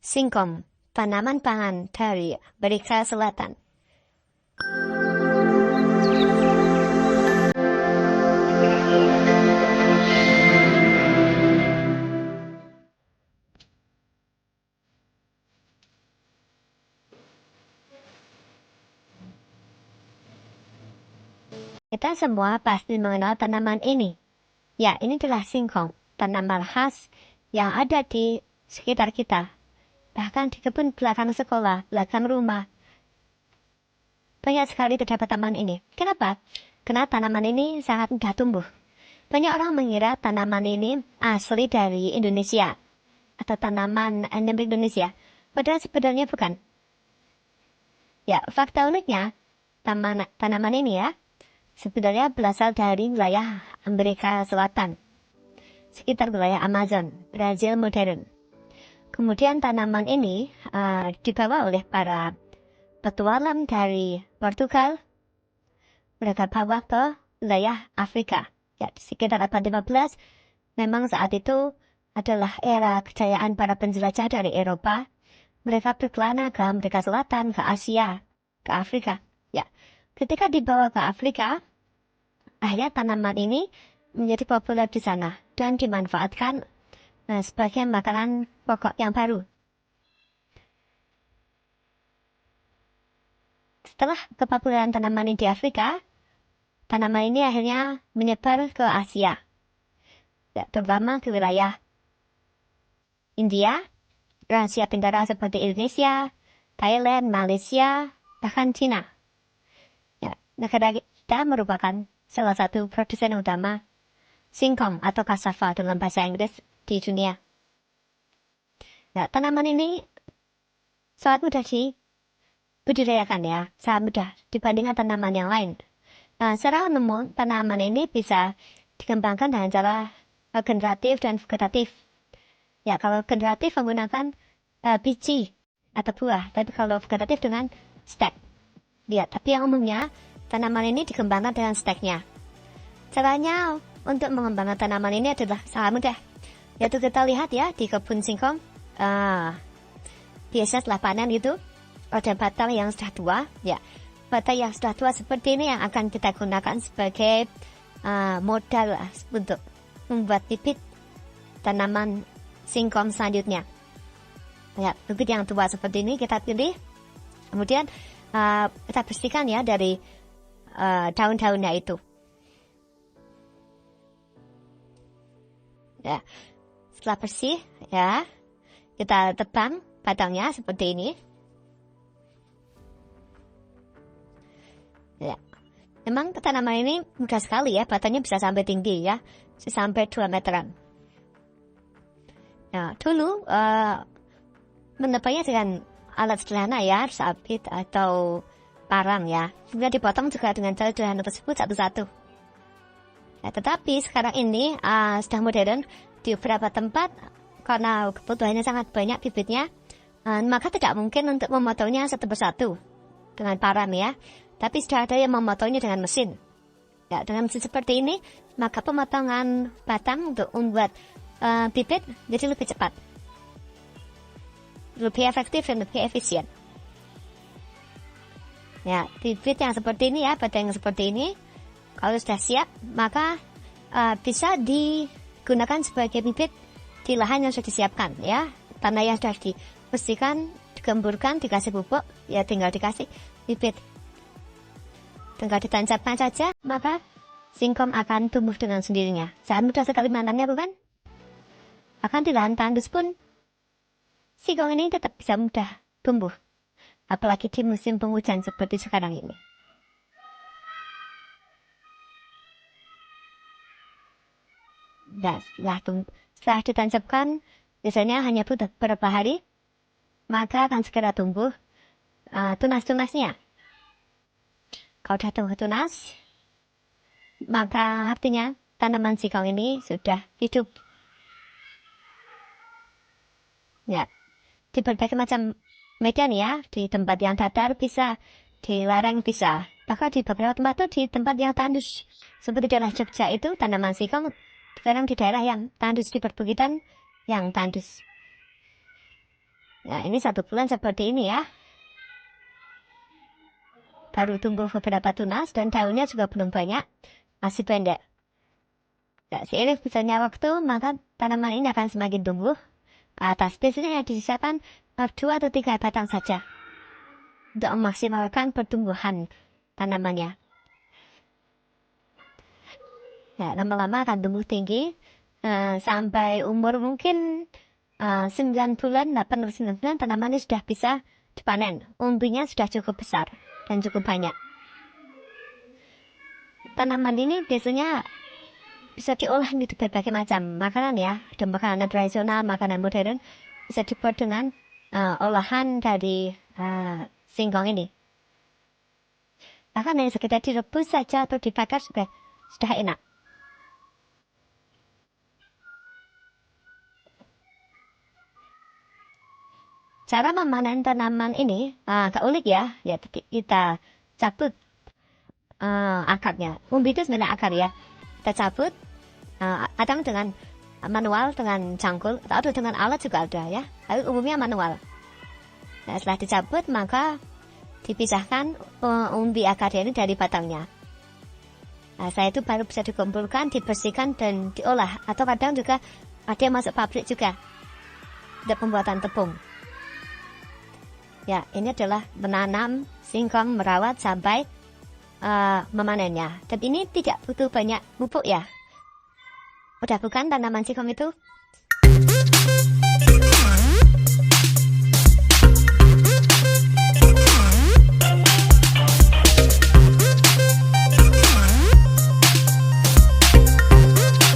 Singkong, tanaman pangan dari Amerika Selatan. Kita semua pasti mengenal tanaman ini. Ya, ini adalah singkong, tanaman khas yang ada di sekitar kita. Bahkan di kebun belakang sekolah, belakang rumah. Banyak sekali terdapat tanaman ini. Kenapa? Karena tanaman ini sangat mudah tumbuh. Banyak orang mengira tanaman ini asli dari Indonesia atau tanaman endemik Indonesia. Padahal sebenarnya bukan. Ya, fakta uniknya, tanaman ini ya, sebenarnya berasal dari wilayah Amerika Selatan, sekitar wilayah Amazon, Brazil modern. Kemudian tanaman ini dibawa oleh para petualang dari Portugal. Mereka bawa ke wilayah Afrika. Ya, sekitar abad 15, memang saat itu adalah era kejayaan para penjelajah dari Eropa. Mereka berkelana ke Amerika Selatan, ke Asia, ke Afrika. Ya, ketika dibawa ke Afrika, akhirnya tanaman ini menjadi populer di sana dan dimanfaatkan sebagai makanan pokok yang baru. Setelah kepopuleran tanaman ini di Afrika, tanaman ini akhirnya menyebar ke Asia, ya, terutama ke wilayah India, Asia Tenggara seperti Indonesia, Thailand, Malaysia, bahkan Cina. Ya, negara kita merupakan salah satu produsen utama singkong atau cassava dalam bahasa Inggris di dunia. Ya, tanaman ini sangat mudah dibudidayakan ya, sangat mudah dibandingkan tanaman yang lain. Nah, secara umum tanaman ini bisa dikembangkan dengan cara generatif dan vegetatif. Ya, kalau generatif menggunakan biji atau buah, tapi kalau vegetatif dengan stek. Ya, tapi yang umumnya tanaman ini dikembangkan dengan steknya. Caranya untuk mengembangkan tanaman ini adalah sangat mudah. Yaitu kita lihat ya di kebun singkong, biasa setelah panen itu ada batang yang sudah tua. Ya, batang yang sudah tua seperti ini yang akan kita gunakan sebagai modal untuk membuat bibit tanaman singkong selanjutnya. Ya, bibit yang tua seperti ini kita pilih, kemudian kita bersihkan ya dari daun-daunnya itu. Ya, setelah bersih ya, kita tebang batangnya seperti ini. Ya, memang tanaman ini mudah sekali ya, batangnya bisa sampai tinggi ya, sampai 2 meteran. Nah, dulu menebangnya dengan alat sederhana ya, sabit atau parang ya. Kemudian dipotong juga dengan cara sederhana tersebut satu-satu. Ya, tetapi sekarang ini sudah modern di beberapa tempat karena kebutuhannya sangat banyak bibitnya, maka tidak mungkin untuk memotongnya satu persatu dengan parang ya. Tapi sudah ada yang memotongnya dengan mesin. Ya, dengan mesin seperti ini, maka pemotongan batang untuk membuat bibit jadi lebih cepat, lebih efektif dan lebih efisien. Ya, bibit yang seperti ini ya, batang yang seperti ini, kalau sudah siap, maka bisa digunakan sebagai bibit di lahan yang sudah disiapkan ya. Tanah yang sudah dibersihkan, digemburkan, dikasih pupuk, ya tinggal dikasih bibit. Tinggal ditancapkan saja, maka singkong akan tumbuh dengan sendirinya. Sangat mudah sekali menanamnya, bukan? Bahkan di lahan tandus pun, singkong ini tetap bisa mudah tumbuh. Apalagi di musim penghujan seperti sekarang ini. Nah, setelah ditancapkan, biasanya hanya butuh beberapa hari, maka akan segera tumbuh tunas-tunasnya. Kalau sudah tumbuh tunas, maka artinya tanaman singkong ini sudah hidup. Ya, di berbagai macam medan ya, di tempat yang datar bisa, di lereng bisa, bahkan di beberapa tempat tuh di tempat yang tandus, seperti daerah Jogja itu tanaman singkong sekarang di daerah yang tandus, di perbukitan yang tandus. Nah, ini 1 bulan seperti ini ya. Baru tumbuh beberapa tunas dan daunnya juga belum banyak, masih pendek. Nah, seiring berjalannya waktu, maka tanaman ini akan semakin tumbuh ke atas. Biasanya yang disisakan 2 atau 3 batang saja untuk memaksimalkan pertumbuhan tanamannya. Ya, lama-lama akan tumbuh tinggi sampai umur mungkin 9 bulan, 8 atau 9 bulan tanaman ini sudah bisa dipanen. Umbinya sudah cukup besar dan cukup banyak. Tanaman ini biasanya bisa diolah menjadi berbagai macam makanan ya. Ada makanan tradisional, makanan modern, bisa dibuat dengan olahan dari singkong ini. Bahkan hanya sekedar direbus saja atau dibakar sudah enak. Cara memanen tanaman ini agak unik ya. Ya, kita cabut akarnya. Umbi itu sebenarnya akar ya. Kita cabut, kadang dengan manual, dengan cangkul, atau dengan alat juga ada ya. Tapi umumnya manual. Nah, setelah dicabut maka dipisahkan umbi akarnya ini dari batangnya. Nah, setelah itu baru bisa dikumpulkan, dibersihkan dan diolah. Atau kadang juga ada yang masuk pabrik juga untuk pembuatan tepung. Ya, ini adalah menanam singkong, merawat sampai memanennya. Dan ini tidak butuh banyak pupuk ya. Udah bukan tanaman singkong itu